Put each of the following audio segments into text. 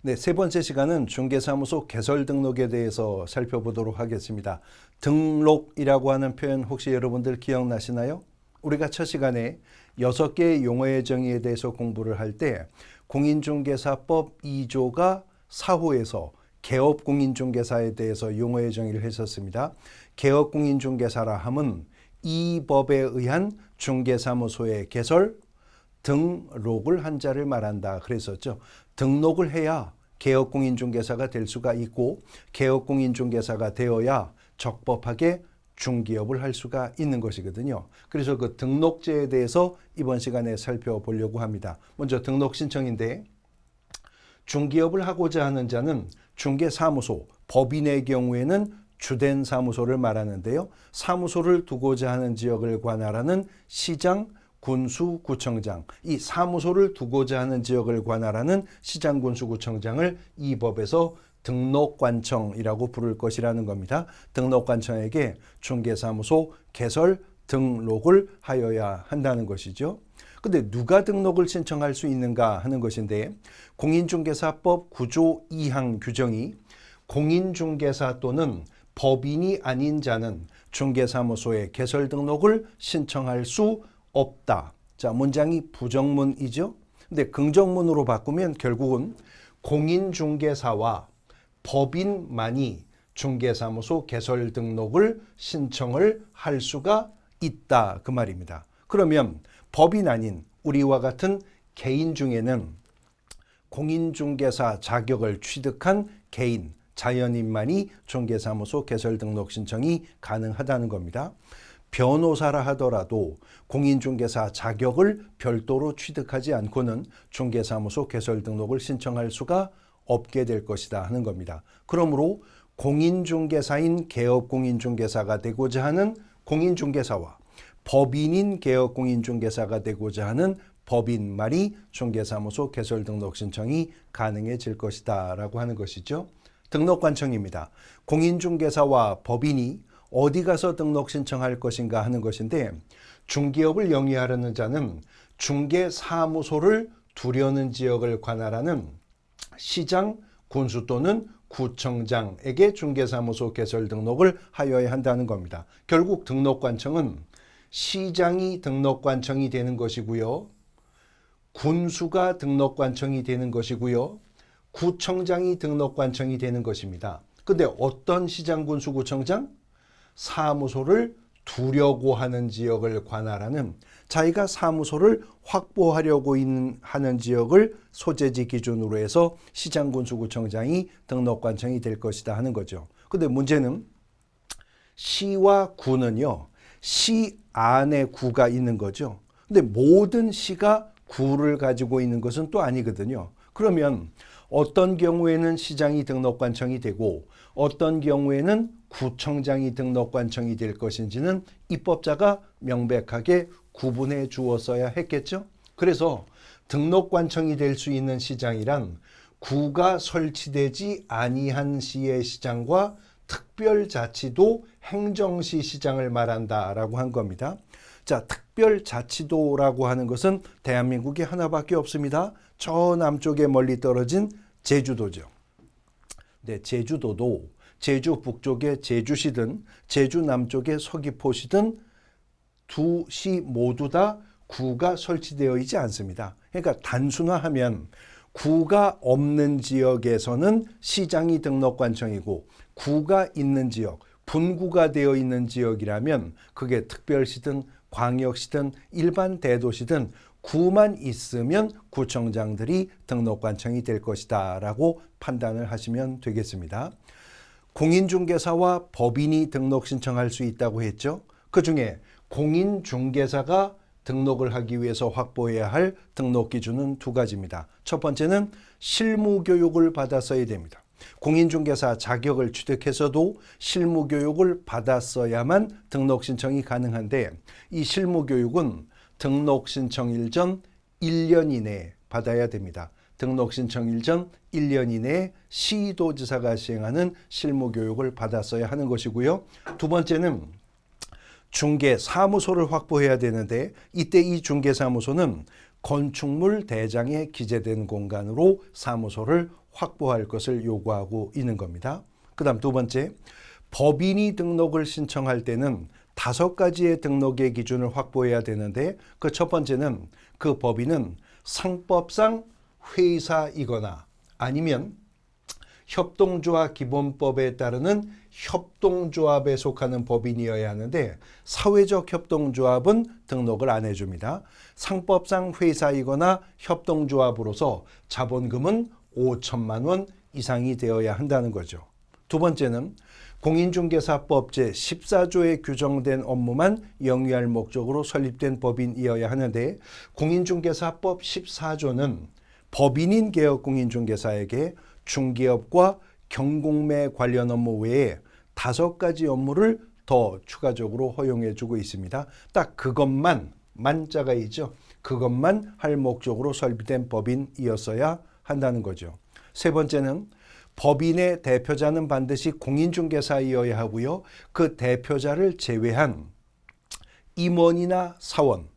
네, 세 번째 시간은 중개사무소 개설 등록에 대해서 살펴보도록 하겠습니다. 등록이라고 하는 표현 혹시 여러분들 기억나시나요? 우리가 첫 시간에 6개의 용어의 정의에 대해서 공부를 할 때 공인중개사법 2조가 4호에서 개업공인중개사에 대해서 용어의 정의를 했었습니다. 개업공인중개사라 함은 이 법에 의한 중개사무소의 개설, 등록을 한 자를 말한다 그랬었죠. 등록을 해야 개업공인중개사가 될 수가 있고 개업공인중개사가 되어야 적법하게 중개업을 할 수가 있는 것이거든요. 그래서 그 등록제에 대해서 이번 시간에 살펴보려고 합니다. 먼저 등록 신청인데 중개업을 하고자 하는 자는 중개사무소, 법인의 경우에는 주된 사무소를 말하는데요. 사무소를 두고자 하는 지역을 관할하는 시장, 군수, 구청장, 이 사무소를 두고자 하는 지역을 관할하는 시장, 군수, 구청장을 이 법에서 등록관청이라고 부를 것이라는 겁니다. 등록관청에게 중개사무소 개설, 등록을 하여야 한다는 것이죠. 근데 누가 등록을 신청할 수 있는가 하는 것인데 공인중개사법 9조 2항 규정이 공인중개사 또는 법인이 아닌 자는 중개사무소의 개설 등록을 신청할 수 없다. 자, 문장이 부정문이죠. 근데 긍정문으로 바꾸면 결국은 공인중개사와 법인만이 중개사무소 개설 등록을 신청을 할 수가 있다. 그 말입니다. 그러면 법인 아닌 우리와 같은 개인 중에는 공인중개사 자격을 취득한 개인, 자연인만이 중개사무소 개설 등록 신청이 가능하다는 겁니다. 변호사라 하더라도 공인중개사 자격을 별도로 취득하지 않고는 중개사무소 개설 등록을 신청할 수가 없게 될 것이다 하는 겁니다. 그러므로 공인중개사인 개업공인중개사가 되고자 하는 공인중개사와 법인인 개업공인중개사가 되고자 하는 법인만이 중개사무소 개설 등록 신청이 가능해질 것이다 라고 하는 것이죠. 등록관청입니다. 공인중개사와 법인이 어디 가서 등록 신청할 것인가 하는 것인데 중개업을 영위하려는 자는 중개사무소를 두려는 지역을 관할하는 시장, 군수 또는 구청장에게 중개사무소 개설 등록을 하여야 한다는 겁니다. 결국 등록관청은 시장이 등록관청이 되는 것이고요. 군수가 등록관청이 되는 것이고요. 구청장이 등록관청이 되는 것입니다. 근데 어떤 시장, 군수, 구청장? 사무소를 두려고 하는 지역을 관할하는 자기가 사무소를 확보하려고 하는 지역을 소재지 기준으로 해서 시장, 군수, 구청장이 등록관청이 될 것이다 하는 거죠. 근데 문제는 시와 구는요. 시 안에 구가 있는 거죠. 근데 모든 시가 구를 가지고 있는 것은 또 아니거든요. 그러면 어떤 경우에는 시장이 등록관청이 되고 어떤 경우에는 구청장이 등록관청이 될 것인지는 입법자가 명백하게 구분해 주었어야 했겠죠. 그래서 등록관청이 될 수 있는 시장이란 구가 설치되지 아니한 시의 시장과 특별자치도 행정시 시장을 말한다라고 한 겁니다. 자, 특별자치도라고 하는 것은 대한민국에 하나밖에 없습니다. 저 남쪽에 멀리 떨어진 제주도죠. 네, 제주도도 제주 북쪽의 제주시든 제주 남쪽의 서귀포시든 두 시 모두 다 구가 설치되어 있지 않습니다. 그러니까 단순화하면 구가 없는 지역에서는 시장이 등록관청이고 구가 있는 지역, 분구가 되어 있는 지역이라면 그게 특별시든 광역시든 일반 대도시든 구만 있으면 구청장들이 등록관청이 될 것이다 라고 판단을 하시면 되겠습니다. 공인중개사와 법인이 등록 신청할 수 있다고 했죠. 그중에 공인중개사가 등록을 하기 위해서 확보해야 할 등록 기준은 두 가지입니다. 첫 번째는 실무교육을 받았어야 됩니다. 공인중개사 자격을 취득해서도 실무교육을 받았어야만 등록 신청이 가능한데 이 실무교육은 등록 신청일 전 1년 이내에 받아야 됩니다. 등록 신청일 전 1년 이내에 시도지사가 시행하는 실무교육을 받았어야 하는 것이고요. 두 번째는 중개사무소를 확보해야 되는데 이때 이 중개사무소는 건축물 대장에 기재된 공간으로 사무소를 확보할 것을 요구하고 있는 겁니다. 그 다음 두 번째, 법인이 등록을 신청할 때는 5가지의 등록의 기준을 확보해야 되는데 그 첫 번째는 그 법인은 상법상 회사이거나 아니면 협동조합 기본법에 따르는 협동조합에 속하는 법인이어야 하는데 사회적 협동조합은 등록을 안 해줍니다. 상법상 회사이거나 협동조합으로서 자본금은 5천만 원 이상이 되어야 한다는 거죠. 두 번째는 공인중개사법 제14조에 규정된 업무만 영위할 목적으로 설립된 법인이어야 하는데 공인중개사법 14조는 법인인 개업공인중개사에게 중개업과 경공매 관련 업무 외에 5가지 업무를 더 추가적으로 허용해 주고 있습니다. 딱 그것만, 만자가 있죠. 그것만 할 목적으로 설립된 법인이었어야 한다는 거죠. 세 번째는 법인의 대표자는 반드시 공인중개사이어야 하고요. 그 대표자를 제외한 임원이나 사원,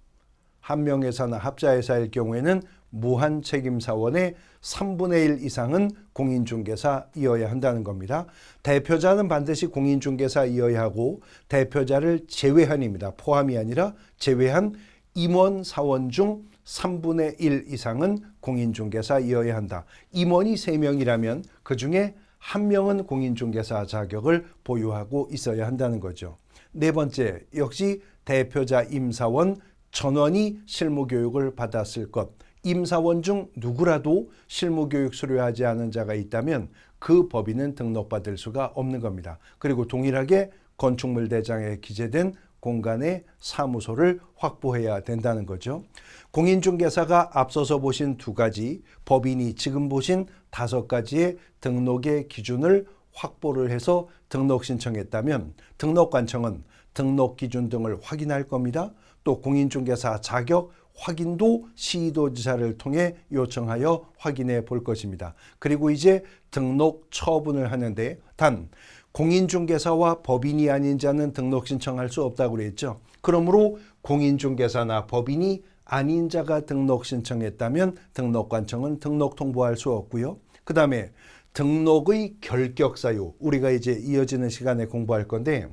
한명회사나 합자회사일 경우에는 무한책임사원의 3분의 1 이상은 공인중개사이어야 한다는 겁니다. 대표자는 반드시 공인중개사이어야 하고 대표자를 제외한입니다. 포함이 아니라 제외한 임원, 사원 중 3분의 1 이상은 공인중개사이어야 한다. 임원이 3명이라면 그중에 1명은 공인중개사 자격을 보유하고 있어야 한다는 거죠. 네 번째, 역시 대표자 임사원 전원이 실무교육을 받았을 것. 임사원 중 누구라도 실무교육 수료하지 않은 자가 있다면 그 법인은 등록받을 수가 없는 겁니다. 그리고 동일하게 건축물 대장에 기재된 공간의 사무소를 확보해야 된다는 거죠. 공인중개사가 앞서서 보신 2가지, 법인이 지금 보신 5가지의 등록의 기준을 확보를 해서 등록 신청했다면 등록관청은 등록 기준 등을 확인할 겁니다. 또 공인중개사 자격 확인도 시도지사를 통해 요청하여 확인해 볼 것입니다. 그리고 이제 등록 처분을 하는데 단 공인중개사와 법인이 아닌 자는 등록 신청할 수 없다고 그랬죠. 그러므로 공인중개사나 법인이 아닌 자가 등록 신청했다면 등록관청은 등록 통보할 수 없고요. 그 다음에 등록의 결격사유, 우리가 이제 이어지는 시간에 공부할 건데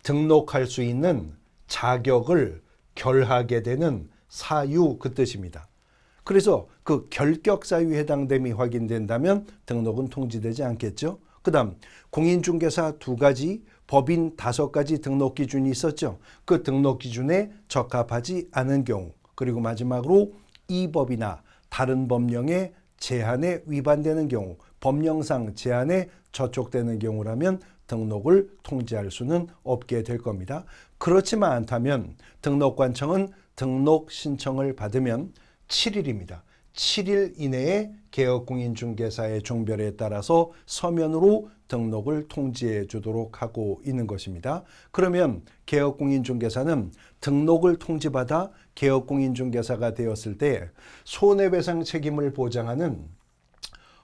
등록할 수 있는 자격을 결하게 되는 사유 그 뜻입니다. 그래서 그 결격 사유에 해당됨이 확인된다면 등록은 통지되지 않겠죠. 그 다음 공인중개사 2가지, 법인 5가지 등록 기준이 있었죠. 그 등록 기준에 적합하지 않은 경우, 그리고 마지막으로 이 법이나 다른 법령의 제한에 위반되는 경우, 법령상 제한에 저촉되는 경우라면 등록을 통지할 수는 없게 될 겁니다. 그렇지만 않다면 등록관청은 등록 신청을 받으면 7일입니다. 7일 이내에 개업공인중개사의 종별에 따라서 서면으로 등록을 통지해 주도록 하고 있는 것입니다. 그러면 개업공인중개사는 등록을 통지받아 개업공인중개사가 되었을 때 손해배상 책임을 보장하는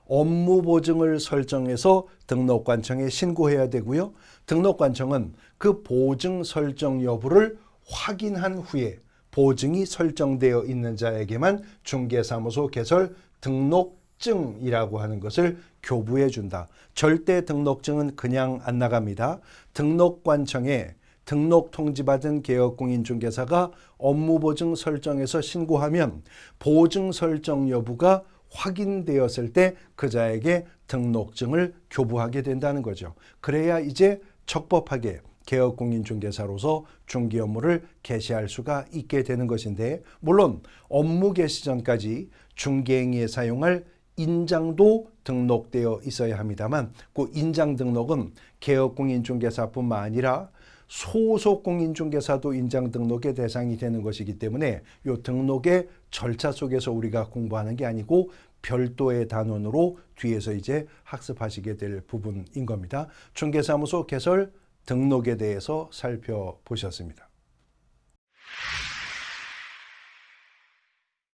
업무보증을 설정해서 등록관청에 신고해야 되고요. 등록관청은 그 보증 설정 여부를 확인한 후에 보증이 설정되어 있는 자에게만 중개사무소 개설 등록증이라고 하는 것을 교부해 준다. 절대 등록증은 그냥 안 나갑니다. 등록관청에 등록 통지받은 개업공인중개사가 업무보증 설정에서 신고하면 보증 설정 여부가 확인되었을 때 그자에게 등록증을 교부하게 된다는 거죠. 그래야 이제 적법하게 개업공인중개사로서 중개 업무를 개시할 수가 있게 되는 것인데, 물론 업무 개시 전까지 중개행위에 사용할 인장도 등록되어 있어야 합니다만 그 인장 등록은 개업공인중개사뿐만 아니라 소속 공인중개사도 인장 등록의 대상이 되는 것이기 때문에 이 등록의 절차 속에서 우리가 공부하는 게 아니고 별도의 단원으로 뒤에서 이제 학습하시게 될 부분인 겁니다. 중개사무소 개설 등록에 대해서 살펴보셨습니다.